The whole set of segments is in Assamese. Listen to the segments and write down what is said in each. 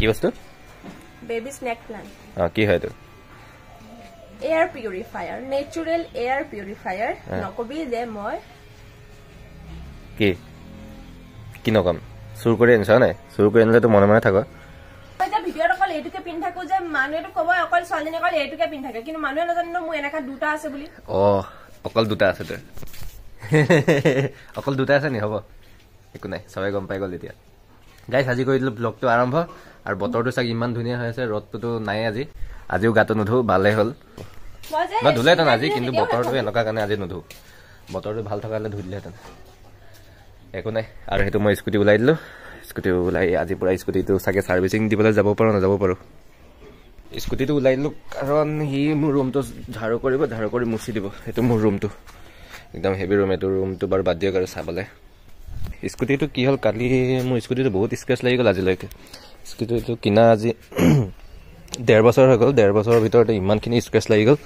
কি বস্তু বেবি স্নেক প্লান্ট কি হয় তো air purifier natural air purifier নকবি যে মই কি কি নকম চুৰ কৰি আনিছ নাই চুৰ কৰি আনিলে তো মনে মনে থাক ভিডিঅ'ত অকল এইটোকে পিন্ধি থাকো যে মানুহেতো ক'ব অকল ছোৱালীজনী অকল এইটোকে পিন্ধি থাকে কিন্তু মানুহে নাজানে মোৰ এনেকা দুটা আছে বুলি অকল দুটা আছে তোৰ অকল দুটা আছে নি হ'ব একো নাই সবাই গম পাই গ'ল এতিয়া গাইছ আজি কৰি দিলোঁ ব্লগটো আৰম্ভ আৰু বতৰটো চাগে ইমান ধুনীয়া হৈ আছে ৰ'দটোতো নাই আজিও গাটো নুধো ভালে হ'ল মই ধুলেহেঁতেন আজি কিন্তু বতৰটো এনেকুৱা কাৰণে আজি নুধো বতৰটো ভাল থকা হ'লে ধুই দিলেহেঁতেন একো নাই আৰু সেইটো মই স্কুটি ওলাই দিলোঁ স্কুটি ওলাই আজি পুৰা স্কুটিটো চাগে ছাৰ্ভিচিং দিবলৈ যাব পাৰোঁ নাযাব পাৰোঁ স্কুটিটো ওলাই দিলোঁ কাৰণ সি মোৰ ৰুমটো ঝাৰু কৰিব ঝাৰু কৰি মুচি দিব সেইটো মোৰ ৰুমটো একদম হেভি ৰুম এইটো ৰুমটো বাৰু বাদ দিয়ক আৰু চাবলৈ স্কুটিটো কি হ'ল কালি মোৰ স্কুটিটো বহুত স্ক্ৰেচ লাগি গ'ল আজিলৈকে স্কুটিটো কিনা আজি 1.5 বছৰ হৈ গ'ল 1.5 বছৰৰ ভিতৰতে ইমানখিনি স্ক্ৰেচ লাগি গ'ল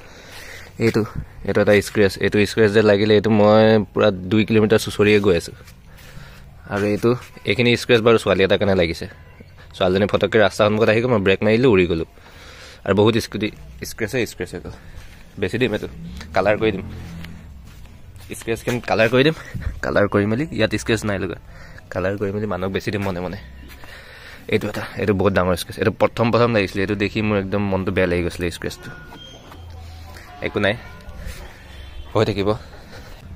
এইটো এটা স্ক্ৰেচ এইটো স্ক্ৰেচ যে লাগিলে এইটো মই পুৰা 2 কিলোমিটাৰ চুচৰিয়ে গৈ আছোঁ আৰু এইখিনি স্ক্ৰেচ বাৰু ছোৱালী এটাৰ কাৰণে লাগিছে ছোৱালীজনী ফটককৈ ৰাস্তা সন্মুখত আহি গ'ল মই ব্ৰেক মাৰিলোঁ উৰি গ'লোঁ আৰু বহুত স্কুটি স্ক্ৰেচ হৈ গ'ল বেছি দিম এইটো কালাৰ কৰি দিম স্ক্ৰেচখিনি কালাৰ কৰি দিম কালাৰ কৰি মেলি ইয়াত স্ক্ৰেচ নাই লগা কালাৰ কৰি মেলি মানুহক বেছি দিম মনে মনে এইটো বহুত ডাঙৰ স্ক্ৰেচ এইটো প্ৰথম লাগিছিলে এইটো দেখি মোৰ একদম মনটো বেয়া লাগি গৈছিলে স্ক্ৰেচটো একো নাই হৈ থাকিব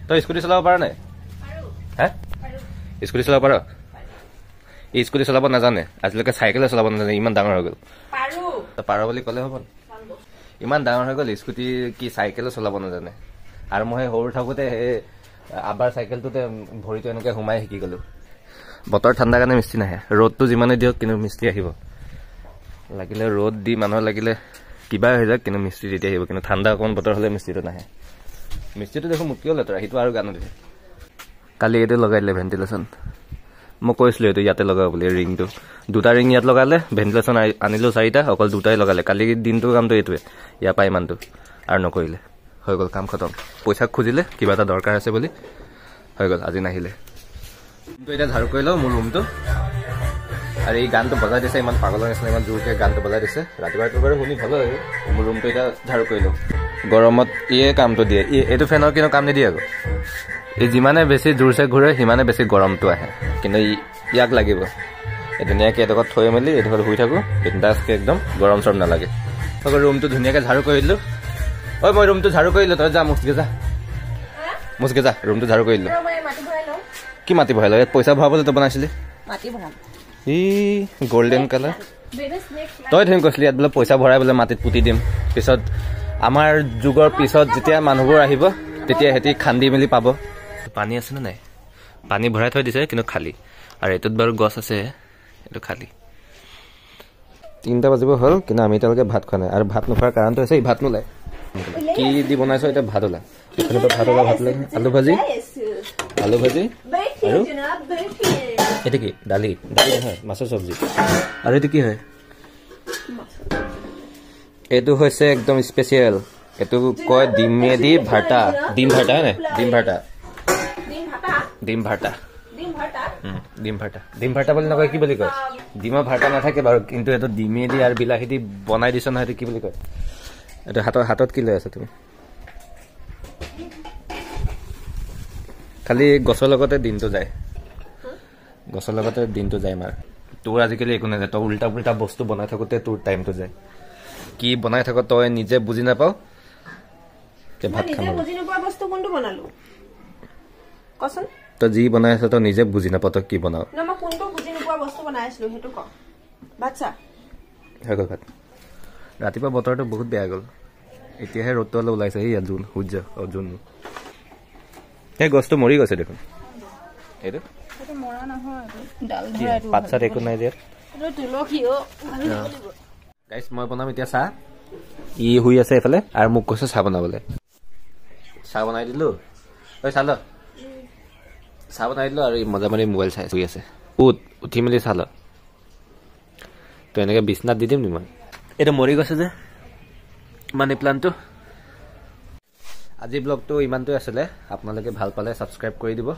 তই স্কুটি চলাব পাৰ নাই হে স্কুটি চলাব পাৰ এই স্কুটি চলাব নাজানে আজিলৈকে চাইকেলে চলাব নাজানে ইমান ডাঙৰ হৈ গ'ল পাৰ বুলি ক'লে হ'ব ইমান ডাঙৰ হৈ গ'ল স্কুটি কি চাইকেলে চলাব নাজানে আৰু মই সৰু থাকোঁতে সেই আবাৰ চাইকেলটোতে ভৰিটো এনেকৈ সোমাই শিকি গ'লোঁ বতৰ ঠাণ্ডা কাৰণে মিস্ত্ৰী নাহে ৰ'দটো যিমানে দিয়ক কিন্তু মিস্ত্ৰী আহিব লাগিলে ৰ'দ দি মানুহৰ লাগিলে কিবা হৈ যাওক কিন্তু মিস্ত্ৰী তেতিয়া আহিব কিন্তু ঠাণ্ডা অকণমান বতৰ হ'লে মিস্ত্ৰীটো নাহে মিস্ত্ৰীটো দেখোন মোতকৈও লেতেৰা সেইটো আৰু গানো দিয়ে কালি এইটো লগাই দিলে ভেণ্টিলেশ্যন মই কৈছিলোঁ এইটো ইয়াতে লগাব বুলি ৰিংটো দুটা ৰিং ইয়াত লগালে ভেণ্টিলেশ্যন আনিলোঁ 4টা অকল দুটাই লগালে কালি দিনটোৰ কামটো এইটোৱে ইয়াৰ পৰা ইমানটো আৰু নকৰিলে হৈ গ'ল কাম খতম পইচা খুজিলে কিবা এটা দৰকাৰ আছে বুলি হৈ গ'ল আজি নাহিলে ৰুমটো এতিয়া ঝাৰু কৰি লওঁ মোৰ ৰুমটো আৰু এই গানটো বজাই দিছে ইমান পাগলৰ নিচিনা ইমান জোৰকৈ গানটো বজাই দিছে ৰাতিপুৱা বাৰু শুনি ভাল লাগে মোৰ ৰুমটো এতিয়া ঝাৰু কৰি লওঁ গৰমত ইয়ে কামটো দিয়ে এইটো ফেনৰ কিন্তু কাম নিদিয়ে আকৌ এই যিমানে বেছি জোৰছে ঘূৰে সিমানে বেছি গৰমটো আহে কিন্তু ইয়াক লাগিব এই ধুনীয়াকৈ এডোখৰত থৈ মেলি এডোখৰত শুই থাকোঁ বিন্দাছকৈ একদম গৰম চৰম নালাগে আকৌ ৰুমটো ধুনীয়াকৈ ঝাৰু কৰি দিলোঁ মই ৰুমটো ঝাৰু কৰি দিলোঁ তই যা মুচকে যা ৰুমটো ঝাৰু কৰি দিলোঁ কি মাটি ভৰাই ইয়াত পইচা ভৰাবলৈ তই বনাইছিলি গল্ডেন কালাৰ তই ধুনীয়া কৈছিলি ইয়াত বোলে পইচা ভৰাই বোলে মাটিত পুতি দিম পিছত আমাৰ যুগৰ পিছত যেতিয়া মানুহবোৰ আহিব তেতিয়া সিহঁতি খান্দি মেলি পাব পানী আছেনে নাই পানী ভৰাই থৈ দিছে কিন্তু খালী আৰু এইটোত বাৰু গছ আছে এইটো খালী 3টা বাজিব হ'ল কিন্তু আমি এতিয়ালৈকে ভাত খোৱা নাই আৰু ভাত নোখোৱাৰ কাৰণটো হৈছে এই ভাত নোলায় কি দি বনাইছ এতিয়া ভাত ওলা ভাত ওলাই আলু ভাজি আৰু এইটো কি দালি নহয় মাছৰ চব্জি আৰু এইটো কি হয় এইটো হৈছে একদম স্পেচিয়েল এইটো কয় ডিমেদি ভাৰ্তা ডিম ভাৰ্তা হয় নাই ডিম ভাৰ্তা বুলি নকয় কি বুলি কয় ডিমৰ ভাৰ্তা নাথাকে বাৰু কিন্তু এইটো ডিমেদি আৰু বিলাহী দি বনাই দিছ নহয় এইটো কি বুলি কয় এইটো হাতত কি লৈ আছা তুমি খালি গছৰ লগতে দিনটো যায় মাৰ তোৰ আজিকালি একো নাযায় তই উল্টা পুল্টা বস্তু বনাই থাকোঁতে তোৰ টাইমটো যায় কি বনাই থাক তই নিজে বুজি নাপাও ভাত খাম তই যি বনাই আছ তই নিজে বুজি নাপাও তই কি বনাও হৈ গ'ল ভাত ৰাতিপুৱা বতৰটো বহুত বেয়া গ'ল এতিয়াহে ৰ'দটো অলপ ওলাইছে ইয়াত সূৰ্য জোন সেই গছটো মৰি গৈছে দেখোন এইটো পাত চাত একো নাই দিয়াত গাইছ মই বনাম এতিয়া চাহ ই শুই আছে এইফালে আৰু মোক কৈছে চাহ বনাবলৈ চাহ বনাই দিলোঁ চাহ বনাই দিলোঁ আৰু মজা মাৰি মোবাইল চাই শুই আছে উঠি মেলি চাহ ল তো এনেকৈ বিচনাত দি দিম নি মই এইটো মৰি গৈছে যে মানি প্লাণ্টটো আজি ব্লগটো ইমানটোৱে আছিলে আপোনালোকে ভাল পালে ছাবস্ক্ৰাইব কৰি দিব